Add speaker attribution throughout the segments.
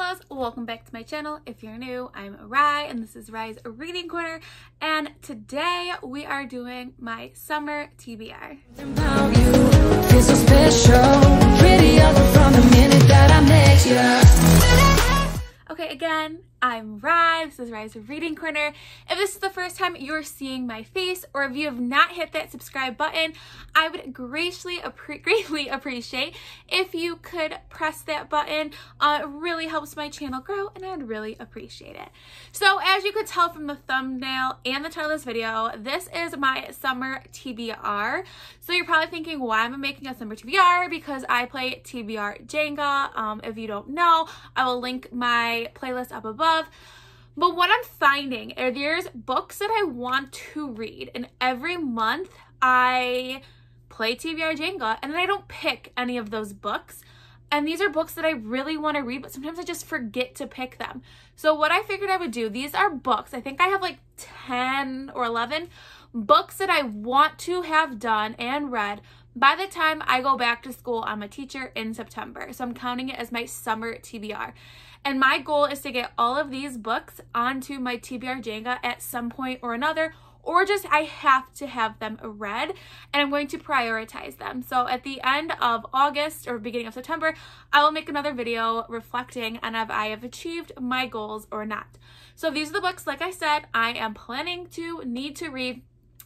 Speaker 1: Hello, welcome back to my channel. If you're new, I'm Rye and this is Rye's Reading Corner, and today we are doing my summer TBR. Feel so special, pretty from the minute that I met you. Okay, again, I'm Rye. This is Rye's Reading Corner. If this is the first time you're seeing my face, or if you have not hit that subscribe button, I would greatly appreciate if you could press that button. It really helps my channel grow, and I'd really appreciate it. So, as you could tell from the thumbnail and the title of this video, this is my summer TBR. So you're probably thinking, why am I making a summer TBR? Because I play TBR Jenga. If you don't know, I will link my playlist up above. But what I'm finding are there's books that I want to read, and every month I play TBR Jenga and then I don't pick any of those books. And these are books that I really want to read, but sometimes I just forget to pick them. So what I figured I would do, these are books. I think I have like 10 or 11 books that I want to have done and read by the time I go back to school. I'm a teacher in September, so I'm counting it as my summer TBR. And my goal is to get all of these books onto my TBR Jenga at some point or another, or just I have to have them read, and I'm going to prioritize them. So at the end of August or beginning of September, I will make another video reflecting on if I have achieved my goals or not. So these are the books, like I said, I am planning to need to read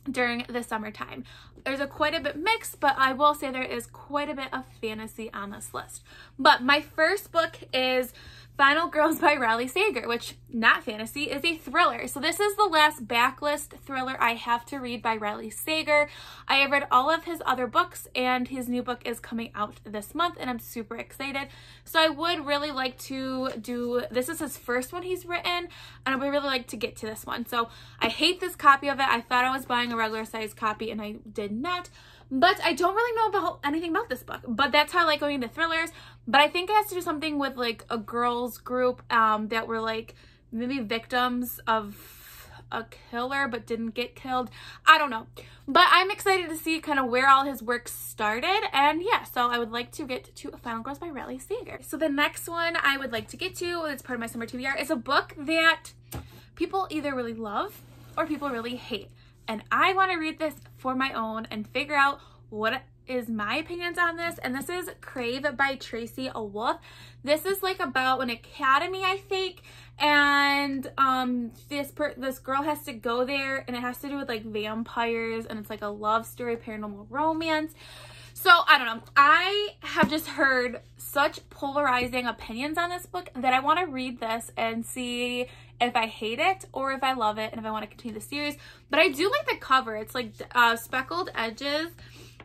Speaker 1: during the summertime. There's quite a bit mixed, but I will say there is quite a bit of fantasy on this list. But my first book is Final Girls by Riley Sager, which, not fantasy, is a thriller. So this is the last backlist thriller I have to read by Riley Sager. I have read all of his other books, and his new book is coming out this month, and I'm super excited. So I would really like to do, this is his first one he's written, and I would really like to get to this one. So I hate this copy of it. I thought I was buying a regular size copy, and I did not. But I don't really know about anything about this book, but that's how I like going into thrillers. But I think it has to do something with like a girls group that were like maybe victims of a killer but didn't get killed. I don't know. But I'm excited to see kind of where all his work started. And yeah, so I would like to get to Final Girls by Riley Sager. So the next one I would like to get to, it's part of my summer TBR, is a book that people either really love or people really hate. And I want to read this for my own and figure out what is my opinions on this. And this is Crave by Tracy Wolff. This is like about an academy, I think. And this girl has to go there, and it has to do with like vampires, and it's like a love story, paranormal romance. So I don't know. I have just heard such polarizing opinions on this book that I want to read this and see if I hate it or if I love it and if I want to continue the series. But I do like the cover. It's like speckled edges,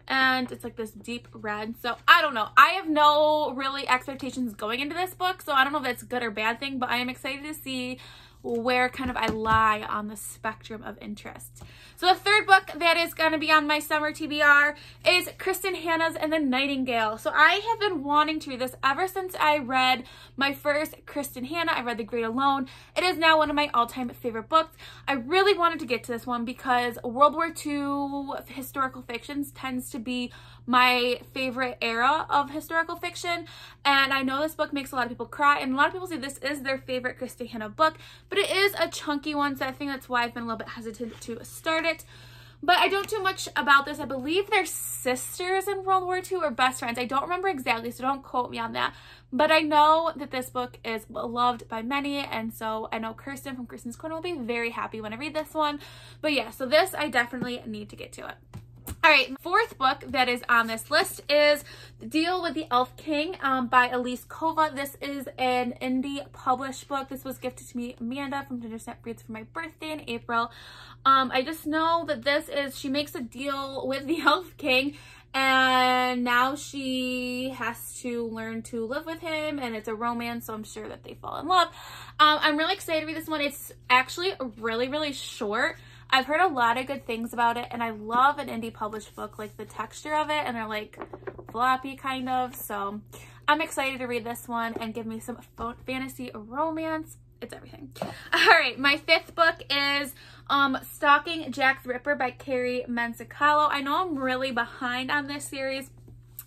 Speaker 1: and it's like this deep red. So I don't know. I have no really expectations going into this book, so I don't know if that's a good or bad thing, but I am excited to see where kind of I lie on the spectrum of interest. So the third book that is going to be on my summer TBR is Kristen Hanna's And the Nightingale. So I have been wanting to read this ever since I read my first Kristen Hanna. I read The Great Alone. It is now one of my all-time favorite books. I really wanted to get to this one because World War II historical fictions tends to be my favorite era of historical fiction, and I know this book makes a lot of people cry, and a lot of people say this is their favorite Kristen Hanna book, but it is a chunky one, so I think that's why I've been a little bit hesitant to start it. But I don't know too much about this. I believe they're sisters in World War II or best friends. I don't remember exactly, so don't quote me on that. But I know that this book is loved by many, and so I know Kirsten from Kirsten's Corner will be very happy when I read this one. But yeah, so this I definitely need to get to it. All right, fourth book that is on this list is Deal with the Elf King by Elise Kova. This is an indie published book. This was gifted to me, Amanda, from Ginger Snap Reads for my birthday in April. I just know that this is, she makes a deal with the Elf King, and now she has to learn to live with him, and it's a romance, so I'm sure that they fall in love. I'm really excited to read this one. It's actually really, really short. I've heard a lot of good things about it, and I love an indie published book, like the texture of it, and they're like floppy kind of. So I'm excited to read this one and give me some fantasy romance. It's everything. All right, my fifth book is Stalking Jack the Ripper by Carrie Mensicalo. I know I'm really behind on this series,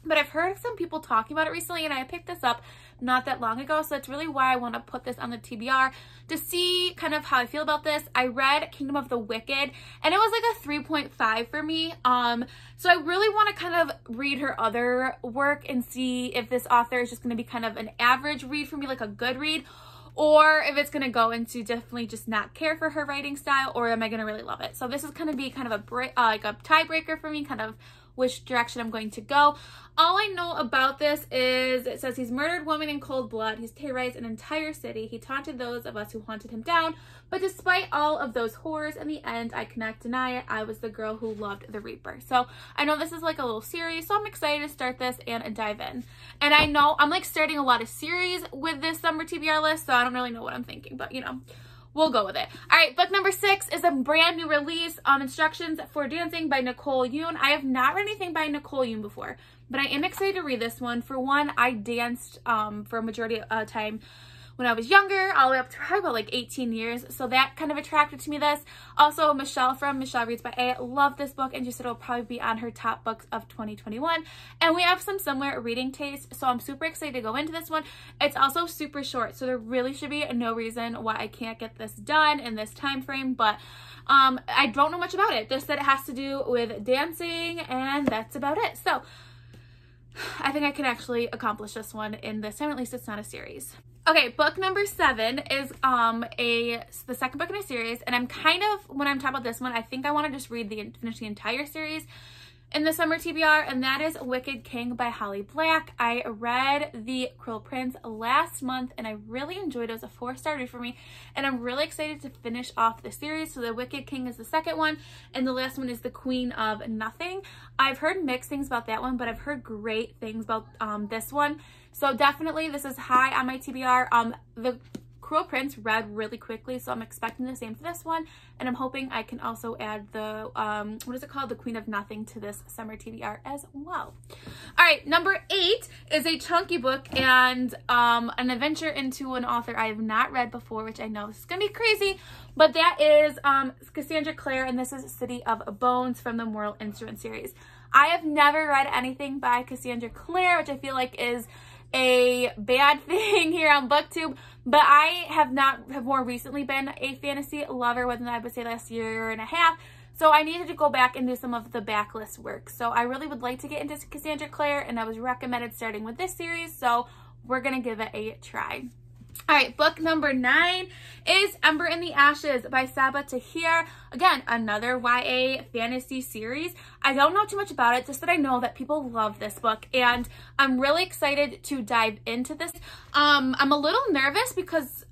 Speaker 1: but I've heard some people talking about it recently, and I picked this up not that long ago, so that's really why I want to put this on the TBR to see kind of how I feel about this. I read Kingdom of the Wicked and it was like a 3.5 for me. So I really want to kind of read her other work and see if this author is just going to be kind of an average read for me, like a good read, or if it's going to go into definitely just not care for her writing style, or am I going to really love it? So this is going to be kind of like a tiebreaker for me, kind of which direction I'm going to go. All I know about this is it says he's murdered women in cold blood. He's terrorized an entire city. He taunted those of us who hunted him down. But despite all of those horrors, in the end, I cannot deny it. I was the girl who loved the Reaper. So I know this is like a little series, so I'm excited to start this and dive in. And I know I'm like starting a lot of series with this summer TBR list, so I don't really know what I'm thinking, but you know, we'll go with it. All right, book number 6 is a brand new release, Instructions for Dancing by Nicole Yoon. I have not read anything by Nicole Yoon before, but I am excited to read this one. For one, I danced for a majority of time when I was younger, all the way up to probably about like 18 years. So that kind of attracted to me this. Also, Michelle from Michelle Reads by A loved this book and she said it'll probably be on her top books of 2021. And we have some similar reading taste, so I'm super excited to go into this one. It's also super short, so there really should be no reason why I can't get this done in this time frame, but I don't know much about it. Just that it has to do with dancing and that's about it. So I think I can actually accomplish this one in this time. At least it's not a series. Okay, book number 7 is the second book in a series, and I'm kind of, when I'm talking about this one, I think I want to just finish the entire series in the summer TBR, and that is Wicked King by Holly Black. I read The Cruel Prince last month and I really enjoyed it. It was a 4-star read for me, and I'm really excited to finish off the series. So The Wicked King is the second one, and the last one is The Queen of Nothing. I've heard mixed things about that one, but I've heard great things about this one. So definitely this is high on my TBR. The Cruel Prince read really quickly, so I'm expecting the same for this one, and I'm hoping I can also add the what is it called, The Queen of Nothing, to this summer TBR as well. All right, number 8 is a chunky book and an adventure into an author I have not read before, which I know this is gonna be crazy, but that is Cassandra Clare, and this is City of Bones from the Moral Instrument series. I have never read anything by Cassandra Clare, which I feel like is a bad thing here on BookTube, but I have more recently been a fantasy lover within, I would say, last year and a half, so I needed to go back and do some of the backlist work. So I really would like to get into Cassandra Clare, and I was recommended starting with this series, so we're gonna give it a try. All right, book number 9 is Ember in the Ashes by Sabaa Tahir. Again, another YA fantasy series. I don't know too much about it, just that I know that people love this book, and I'm really excited to dive into this. I'm a little nervous because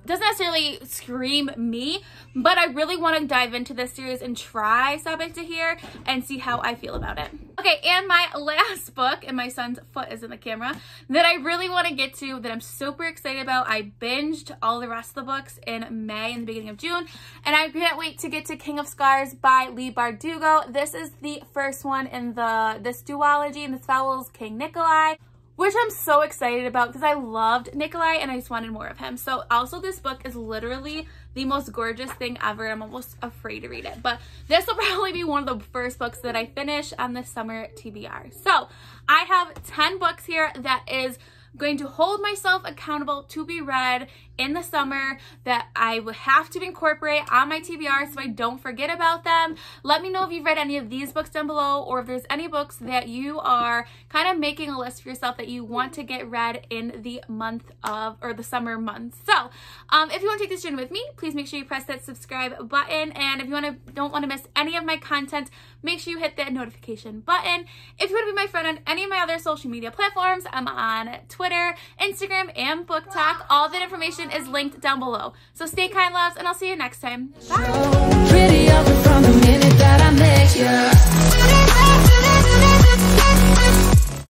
Speaker 1: doesn't necessarily scream me, but I really want to dive into this series and try Sabaa Tahir and see how I feel about it. Okay, and my last book, and my son's foot is in the camera, that I really want to get to, that I'm super excited about. I binged all the rest of the books in May and the beginning of June, and I can't wait to get to King of Scars by Leigh Bardugo. This is the first one in this duology, and this follows King Nikolai, which I'm so excited about because I loved Nikolai and I just wanted more of him. So also this book is literally the most gorgeous thing ever. I'm almost afraid to read it, but this will probably be one of the first books that I finish on this summer TBR. So I have 10 books here that is going to hold myself accountable to be read in the summer that I would have to incorporate on my TBR so I don't forget about them. Let me know if you've read any of these books down below, or if there's any books that you are kind of making a list for yourself that you want to get read in the month of, or the summer months. So if you want to take this journey with me, please make sure you press that subscribe button, and if you don't want to miss any of my content, make sure you hit that notification button. If you want to be my friend on any of my other social media platforms, I'm on Twitter, Instagram, and BookTok. All that information is linked down below. So stay kind, loves, and I'll see you next time. Bye!